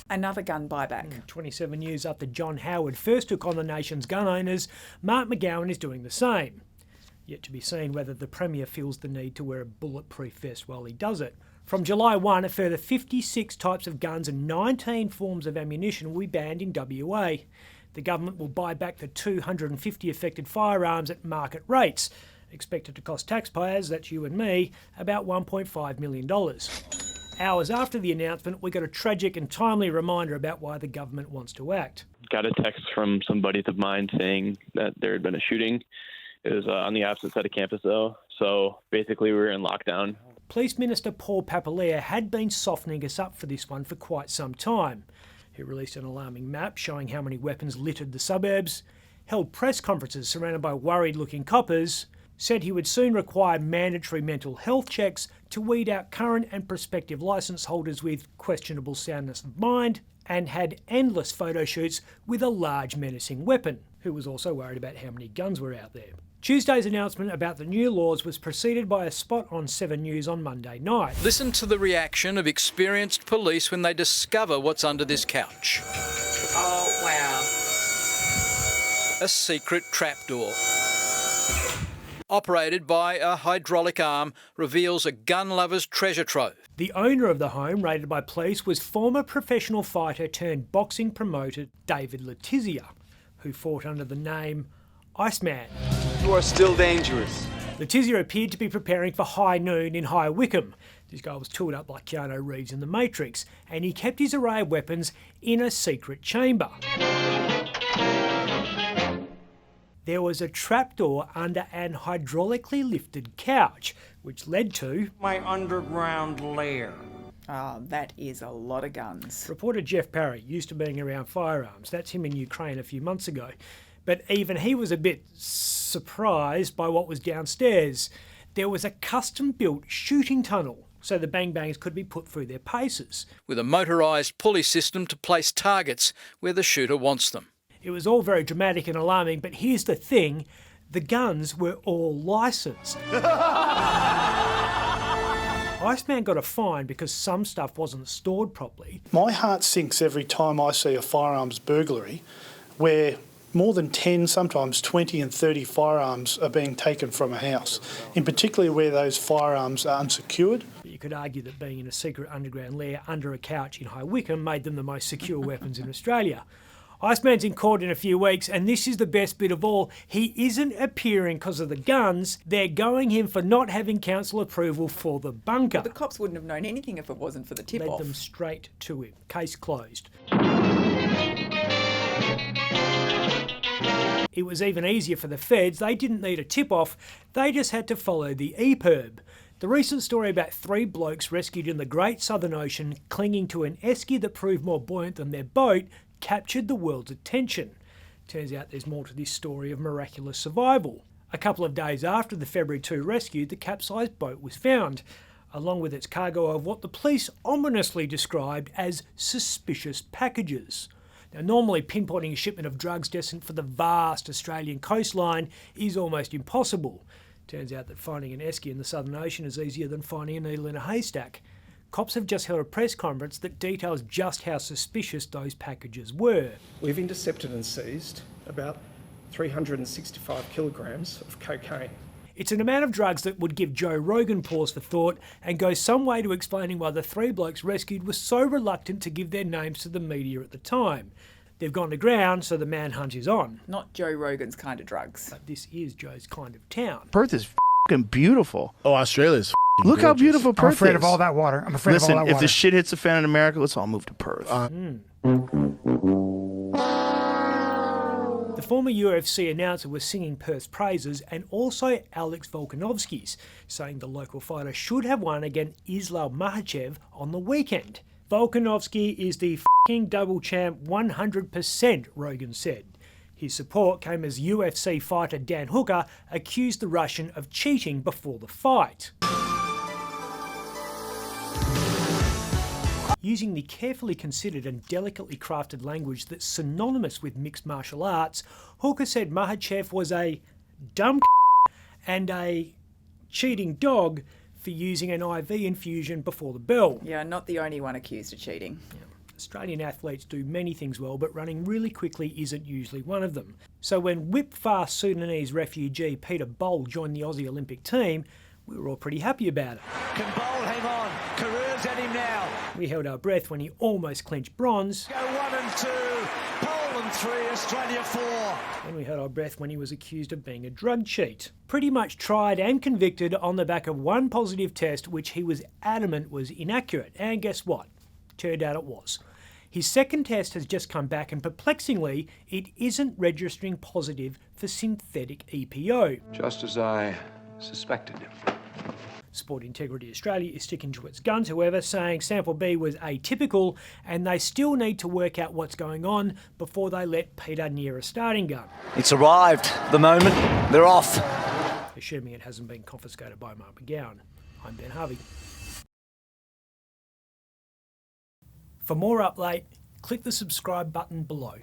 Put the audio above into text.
Another gun buyback. 27 years after John Howard first took on the nation's gun owners, Mark McGowan is doing the same. Yet to be seen whether the Premier feels the need to wear a bulletproof vest while he does it. From July 1, a further 56 types of guns and 19 forms of ammunition will be banned in WA. The government will buy back the 250 affected firearms at market rates, expected to cost taxpayers, that's you and me, about $1.5 million. Hours after the announcement, we got a tragic and timely reminder about why the government wants to act. Got a text from some buddies of mine saying that there had been a shooting. It was on the opposite side of campus, though. So basically, we were in lockdown. Police Minister Paul Papalea had been softening us up for this one for quite some time. He released an alarming map showing how many weapons littered the suburbs, held press conferences surrounded by worried-looking coppers, said he would soon require mandatory mental health checks to weed out current and prospective licence holders with questionable soundness of mind, and had endless photo shoots with a large menacing weapon, who was also worried about how many guns were out there. Tuesday's announcement about the new laws was preceded by a spot on 7 News on Monday night. Listen to the reaction of experienced police when they discover what's under this couch. Oh, wow. A secret trapdoor. Operated by a hydraulic arm, reveals a gun lover's treasure trove. The owner of the home, raided by police, was former professional fighter turned boxing promoter David Letizia, who fought under the name Iceman. You are still dangerous. Letizia appeared to be preparing for High Noon in High Wycombe. This guy was tooled up like Keanu Reeves in The Matrix, and he kept his array of weapons in a secret chamber. There was a trapdoor under an hydraulically lifted couch, which led to my underground lair. Oh, that is a lot of guns. Reporter Jeff Parry, used to being around firearms. That's him in Ukraine a few months ago. But even he was a bit surprised by what was downstairs. There was a custom-built shooting tunnel, so the bang-bangs could be put through their paces. With a motorised pulley system to place targets where the shooter wants them. It was all very dramatic and alarming, but here's the thing, the guns were all licensed. Iceman got a fine because some stuff wasn't stored properly. My heart sinks every time I see a firearms burglary where more than 10, sometimes 20 and 30 firearms are being taken from a house, in particular where those firearms are unsecured. But you could argue that being in a secret underground lair under a couch in High Wycombe made them the most secure weapons in Australia. Iceman's in court in a few weeks, and this is the best bit of all. He isn't appearing because of the guns. They're going him for not having council approval for the bunker. Well, the cops wouldn't have known anything if it wasn't for the tip-off. Led them straight to him. Case closed. It was even easier for the feds. They didn't need a tip-off. They just had to follow the EPIRB. The recent story about 3 blokes rescued in the Great Southern Ocean clinging to an esky that proved more buoyant than their boat captured the world's attention. Turns out there's more to this story of miraculous survival. A couple of days after the February 2 rescue, the capsized boat was found, along with its cargo of what the police ominously described as suspicious packages. Now, normally pinpointing a shipment of drugs destined for the vast Australian coastline is almost impossible. Turns out that finding an esky in the Southern Ocean is easier than finding a needle in a haystack. Cops have just held a press conference that details just how suspicious those packages were. We've intercepted and seized about 365 kilograms of cocaine. It's an amount of drugs that would give Joe Rogan pause for thought and goes some way to explaining why the 3 blokes rescued were so reluctant to give their names to the media at the time. They've gone to ground, so the manhunt is on. Not Joe Rogan's kind of drugs. But this is Joe's kind of town. Perth is f***ing beautiful. Oh, Australia's Look how beautiful Perth is. I'm afraid of all that water. I'm afraid of all that water. Listen, if the shit hits the fan in America, let's all move to Perth. The former UFC announcer was singing Perth's praises, and also Alex Volkanovski's, saying the local fighter should have won against Islam Makhachev on the weekend. Volkanovski is the f***ing double champ 100%, Rogan said. His support came as UFC fighter Dan Hooker accused the Russian of cheating before the fight. Using the carefully considered and delicately crafted language that's synonymous with mixed martial arts, Hooker said Makhachev was a dumb and a cheating dog for using an IV infusion before the bell. Yeah, not the only one accused of cheating. Yeah. Australian athletes do many things well, but running really quickly isn't usually one of them. So when whip-fast Sudanese refugee Peter Bol joined the Aussie Olympic team, we were all pretty happy about it. Can Bol hang on? Career's at him now. We held our breath when he almost clinched bronze. Go 1 and 2. Poland 3, Australia 4. And we held our breath when he was accused of being a drug cheat. Pretty much tried and convicted on the back of one positive test which he was adamant was inaccurate. And guess what? Turned out it was. His second test has just come back and perplexingly, it isn't registering positive for synthetic EPO. Just as I suspected. Sport Integrity Australia is sticking to its guns, however, saying sample B was atypical and they still need to work out what's going on before they let Peter near a starting gun. It's arrived. The moment. They're off. Assuming it hasn't been confiscated by Mark McGowan. I'm Ben Harvey. For more update, click the subscribe button below.